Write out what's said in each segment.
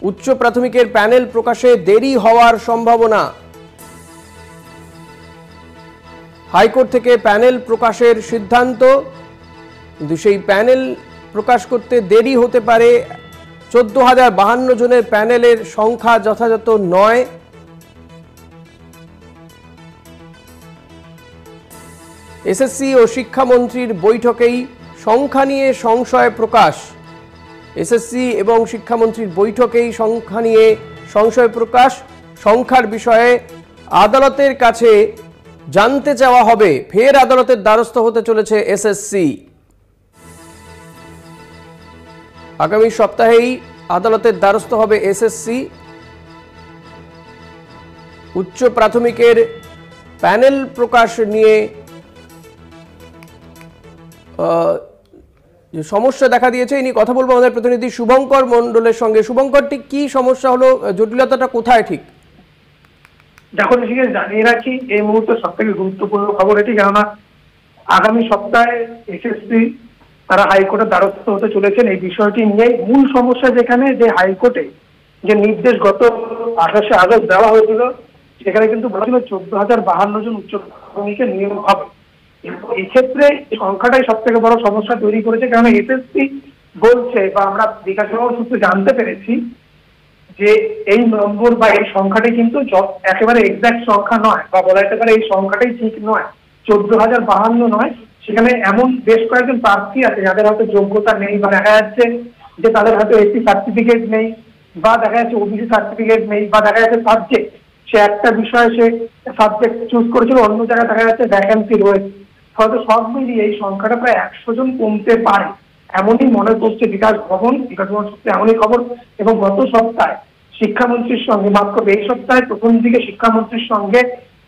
উচ্চ প্রাথমিকের প্যানেল প্রকাশে দেরি হওয়ার সম্ভাবনা। হাইকোর্ট থেকে প্যানেল প্রকাশের সিদ্ধান্ত, কিন্তু সেই প্যানেল প্রকাশ করতে দেরি হতে পারে। 14,052 জনের প্যানেলের সংখ্যা যথাযথ নয়। এসএসসি ও শিক্ষামন্ত্রীর বৈঠকেই সংখ্যা নিয়ে সংশয় প্রকাশ। এসএসসি এবং শিক্ষামন্ত্রীর বৈঠকেই সংখ্যা নিয়ে সংশয় প্রকাশ। সংখ্যার বিষয়ে আদালতের কাছে জানতে চাওয়া হবে। ফের আদালতের দ্বারস্থ হতে চলেছে এসএসসি। আগামী সপ্তাহেই আদালতের দ্বারস্থ হবে এসএসসি। উচ্চ প্রাথমিকের প্যানেল প্রকাশ নিয়ে যে সমস্যা দেখা দিয়েছে, এই নিয়ে কথা বলবো আমাদের প্রতিনিধি শুভঙ্কর মণ্ডলের সঙ্গে। শুভঙ্কর, ঠিক কি সমস্যা হলো, জটিলতাটা কোথায়? ঠিক দেখো, জানিয়ে রাখি এই মুহূর্তে সব থেকে গুরুত্বপূর্ণ খবর এটি, কেননা আগামী সপ্তাহে এসএসসি তারা হাইকোর্টের দ্বারস্থ হতে চলেছেন এই বিষয়টি নিয়ে। মূল সমস্যা যেখানে যে হাইকোর্টে যে নির্দেশ গত 28শে আগস্ট দেওয়া হয়েছিল, সেখানে কিন্তু বলা ছিল 14,052 জন উচ্চ প্রাথমিকের নিয়োগ হবে। এই ক্ষেত্রে সংখ্যাটাই সব থেকে বড় সমস্যা তৈরি করেছে, কেননা এসএসসি বলছে বা আমরা বিকাশ সূত্রে জানতে পেরেছি যে এই নম্বর বা এই সংখ্যাটি কিন্তু একেবারে এক্সাক্ট সংখ্যা নয়, বা বলা যেতে পারে এই সংখ্যাটাই ঠিক নয়। 14,052 নয়, সেখানে এমন বেশ কয়েকজন প্রার্থী আছে যাদের হয়তো যোগ্যতা নেই, বা দেখা যাচ্ছে যে তাদের হয়তো এসসি সার্টিফিকেট নেই, বা দেখা যাচ্ছে ওবিসি সার্টিফিকেট নেই, বা দেখা যাচ্ছে সাবজেক্ট, সে একটা বিষয়ে সে সাবজেক্ট চুজ করেছিল, অন্য জায়গায় দেখা যাচ্ছে ভ্যাকেন্সি রয়েছে। হয়তো সব মিলিয়ে এই সংখ্যাটা প্রায় 100 জন কমতে পারে, এমনই মনে করছে বিকাশ ভবন সূত্রে এমনই খবর। এবং গত সপ্তাহে শিক্ষামন্ত্রীর সঙ্গে, মাত্র এই সপ্তাহে প্রথম দিকে শিক্ষামন্ত্রীর সঙ্গে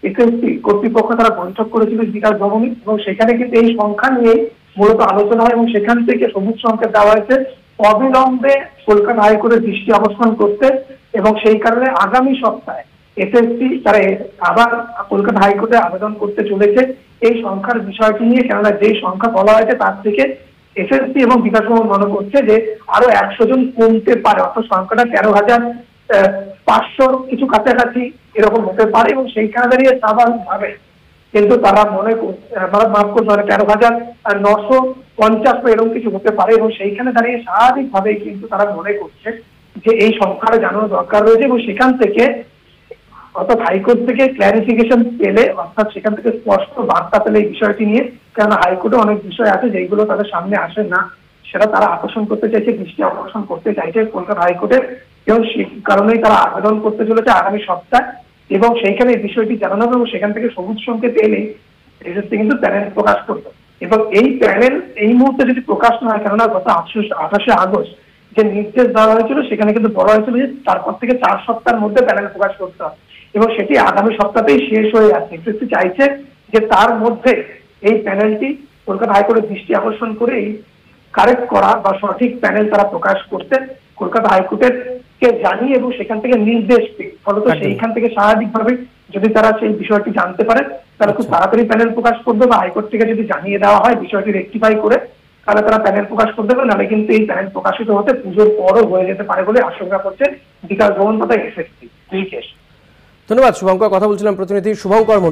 এসএসসি কর্তৃপক্ষ তারা বৈঠক করেছিল বিকাশ ভবনে, এবং সেখানে কিন্তু এই সংখ্যা নিয়ে মূলত আলোচনা হয়, এবং সেখান থেকে সবুজ সংকেত দেওয়া হয়েছে অবিলম্বে কলকাতা হাইকোর্টের দৃষ্টি আকর্ষণ করতে। এবং সেই কারণে আগামী সপ্তাহে এসএসসি তারা আবার কলকাতা হাইকোর্টে আবেদন করতে চলেছে এই সংখ্যার বিষয়টি নিয়ে, কেননা যেই সংখ্যা বলা হয়েছে তার থেকে এসএসসি এবং বিকাশ ভবন মনে করছে যে আরো 100 জন কমতে পারে, অর্থাৎ সংখ্যাটা 13,500 কিছু কাছাকাছি এরকম হতে পারে। এবং সেইখানে দাঁড়িয়ে স্বাভাবিকভাবে কিন্তু তারা মনে করছে, মাফ করতে পারে 13,950 এরকম কিছু হতে পারে। এবং সেইখানে দাঁড়িয়ে স্বাভাবিকভাবেই কিন্তু তারা মনে করছে যে এই সংখ্যাটা জানানো দরকার রয়েছে, এবং সেখান থেকে অর্থাৎ হাইকোর্ট থেকে ক্ল্যারিফিকেশন পেলে, অর্থাৎ সেখান থেকে স্পষ্ট বার্তা পেলে এই বিষয়টি নিয়ে, কেননা হাইকোর্টে অনেক বিষয় আছে যেগুলো তাদের সামনে আসে না, সেটা তারা আকর্ষণ করতে চাইছে, দৃষ্টি আকর্ষণ করতে চাইছে কলকাতা হাইকোর্টের। এবং সেই কারণেই তারা আবেদন করতে চলেছে আগামী সপ্তাহে, এবং সেইখানে এই বিষয়টি জানানো হবে। এবং সেখান থেকে সবুজ সংকেত এলেই এসএসসি কিন্তু প্যানেল প্রকাশ করবে। এবং এই প্যানেল এই মুহূর্তে যদি প্রকাশ না হয়, কেননা গত 28শে আগস্ট যে নির্দেশ দেওয়া হয়েছিল সেখানে কিন্তু বলা হয়েছিল যে তারপর থেকে 4 সপ্তাহের মধ্যে প্যানেল প্রকাশ করতে হবে, এবং সেটি আগামী সপ্তাহেই শেষ হয়ে যাচ্ছে। এসএসসি চাইছে যে তার মধ্যে এই প্যানেলটি কলকাতা হাইকোর্টের দৃষ্টি আকর্ষণ করে এই কারেক্ট করা বা সঠিক প্যানেল তারা প্রকাশ করতে কলকাতা হাইকোর্টের কে জানিয়ে এবং সেখান থেকে নির্দেশ পেয়ে, ফলত সেইখান থেকে স্বাভাবিকভাবে যদি তারা সেই বিষয়টি জানতে পারে তাহলে খুব তাড়াতাড়ি প্যানেল প্রকাশ করবে, বা হাইকোর্ট থেকে যদি জানিয়ে দেওয়া হয় বিষয়টি রেকটিফাই করে, তাহলে তারা প্যানেল প্রকাশ করে দেবে। নাহলে কিন্তু এই প্যানেল প্রকাশিত হতে পুজোর পরও হয়ে যেতে পারে বলে আশঙ্কা করছে বিকাশ ভবন তথা এসএসসি। ধন্যবাদ শুভঙ্কর। কথা বলছিলাম প্রতিনিধি শুভঙ্কর মণ্ডল।